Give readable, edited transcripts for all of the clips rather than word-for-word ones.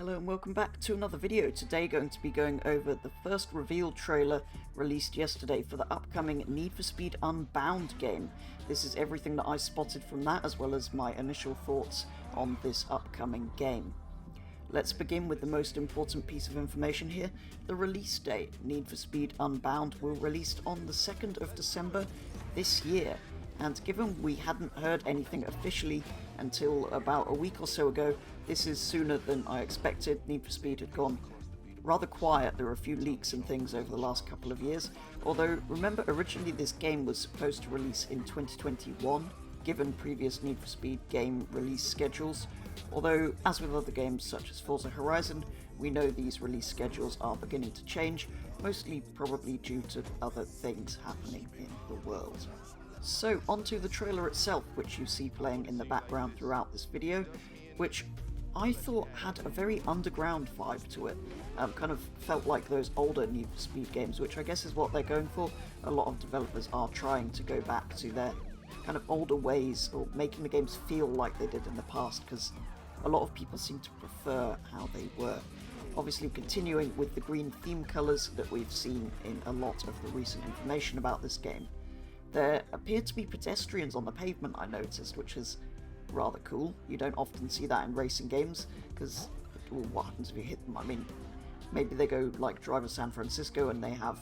Hello and welcome back to another video. Today going to be going over the first reveal trailer released yesterday for the upcoming Need for Speed Unbound game. This is everything that I spotted from that, as well as my initial thoughts on this upcoming game. Let's begin with the most important piece of information here, the release date. Need for Speed Unbound will release on the 2nd of December this year. And given we hadn't heard anything officially until about a week or so ago, this is sooner than I expected. Need for Speed had gone rather quiet. There were a few leaks and things over the last couple of years. Although, remember, originally this game was supposed to release in 2021, given previous Need for Speed game release schedules. Although, as with other games such as Forza Horizon, we know these release schedules are beginning to change, mostly probably due to other things happening in the world. So, onto the trailer itself, which you see playing in the background throughout this video, which I thought had a very underground vibe to it. Kind of felt like those older Need for Speed games, which I guess is what they're going for. A lot of developers are trying to go back to their kind of older ways, or making the games feel like they did in the past, because a lot of people seem to prefer how they were. Obviously continuing with the green theme colours that we've seen in a lot of the recent information about this game. There appear to be pedestrians on the pavement, I noticed, which is rather cool. You don't often see that in racing games, because what happens if you hit them? I mean, maybe they go like Driver San Francisco and they have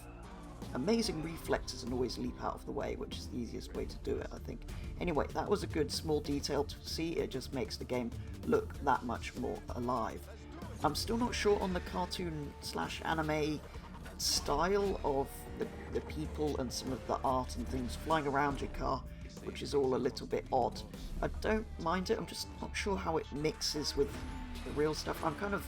amazing reflexes and always leap out of the way, which is the easiest way to do it, I think. Anyway, that was a good small detail to see. It just makes the game look that much more alive. I'm still not sure on the cartoon/anime style of the people and some of the art and things flying around your car, which is all a little bit odd. I don't mind it, I'm just not sure how it mixes with the real stuff. I'm kind of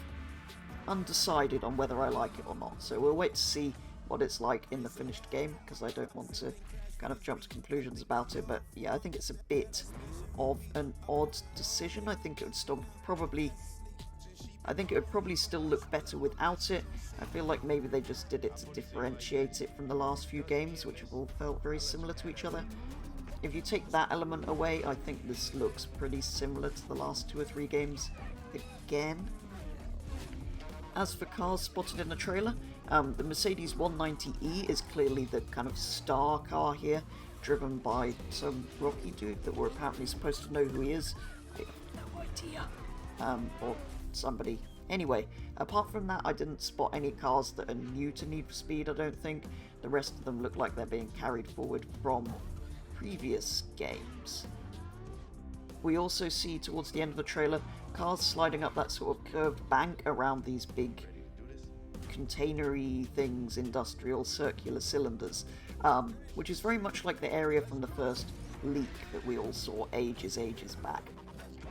undecided on whether I like it or not, so we'll wait to see what it's like in the finished game, because I don't want to kind of jump to conclusions about it. But yeah, I think it's a bit of an odd decision. I think it would probably still look better without it. I feel like maybe they just did it to differentiate it from the last few games, which have all felt very similar to each other. If you take that element away, I think this looks pretty similar to the last 2 or 3 games again. As for cars spotted in the trailer, the Mercedes 190E is clearly the kind of star car here, driven by some Rocky dude that we're apparently supposed to know who he is. I have no idea. Or somebody. Anyway, apart from that, I didn't spot any cars that are new to Need for Speed, I don't think. The rest of them look like they're being carried forward from previous games. We also see towards the end of the trailer cars sliding up that sort of curved bank around these big containery things, industrial circular cylinders, which is very much like the area from the first leak that we all saw ages back.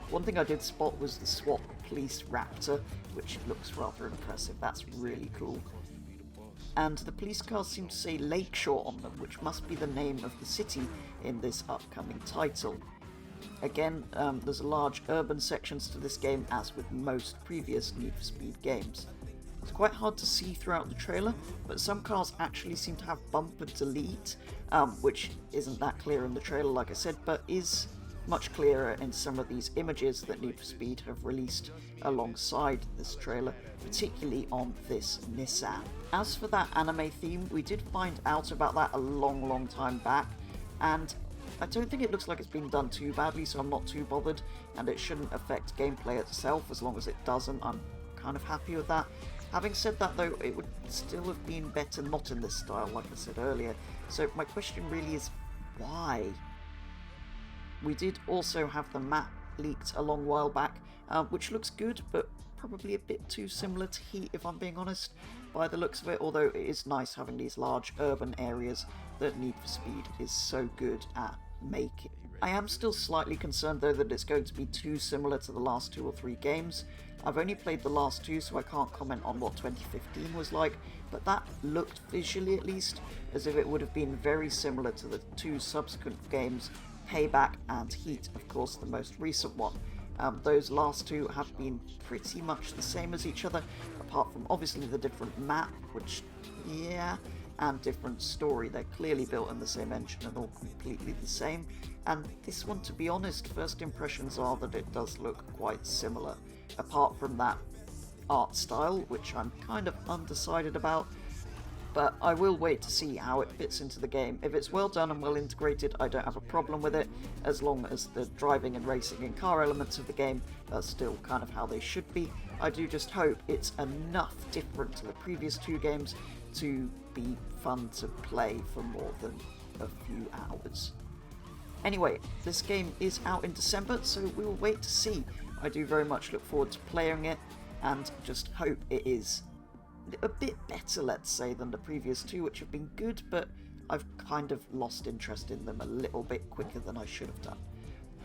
One thing I did spot was the SWAT police Raptor, which looks rather impressive. That's really cool. And the police cars seem to say Lakeshore on them, which must be the name of the city in this upcoming title. Again, there's large urban sections to this game, as with most previous Need for Speed games. It's quite hard to see throughout the trailer, but some cars actually seem to have bumper delete, which isn't that clear in the trailer, like I said, but is much clearer in some of these images that Need for Speed have released alongside this trailer, particularly on this Nissan. As for that anime theme, we did find out about that a long time back, and I don't think it looks like it's been done too badly, so I'm not too bothered, and it shouldn't affect gameplay itself. As long as it doesn't, I'm kind of happy with that. Having said that though, it would still have been better not in this style, like I said earlier. So my question really is, why? We did also have the map leaked a long while back, which looks good, but probably a bit too similar to Heat, if I'm being honest, by the looks of it, although it is nice having these large urban areas that Need for Speed is so good at making. I am still slightly concerned though that it's going to be too similar to the last 2 or 3 games. I've only played the last 2, so I can't comment on what 2015 was like, but that looked, visually at least, as if it would have been very similar to the 2 subsequent games, Payback and Heat, of course the most recent one. Those last 2 have been pretty much the same as each other, apart from obviously the different map, which, yeah, and different story. They're clearly built in the same engine and all completely the same, and this one, to be honest, first impressions are that it does look quite similar, apart from that art style, which I'm kind of undecided about, but I will wait to see how it fits into the game. If it's well done and well integrated, I don't have a problem with it, as long as the driving and racing and car elements of the game are still kind of how they should be. I do just hope it's enough different to the previous two games to be fun to play for more than a few hours. Anyway, this game is out in December, so we will wait to see. I do very much look forward to playing it, and just hope it is a bit better, let's say, than the previous two, which have been good, but I've kind of lost interest in them a little bit quicker than I should have done.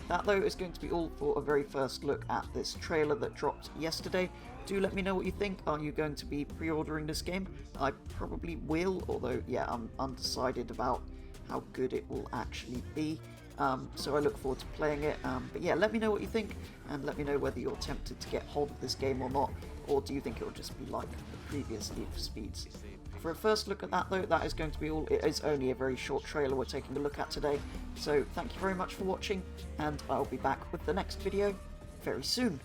That, though, is going to be all for a very first look at this trailer that dropped yesterday. Do let me know what you think. Are you going to be pre-ordering this game? I probably will, although, yeah, I'm undecided about how good it will actually be. So I look forward to playing it. But yeah, let me know what you think, and let me know whether you're tempted to get hold of this game or not, or do you think it'll just be like the previous Need for Speeds. For a first look at that, though, that is going to be all. It is only a very short trailer we're taking a look at today, so thank you very much for watching, and I'll be back with the next video very soon.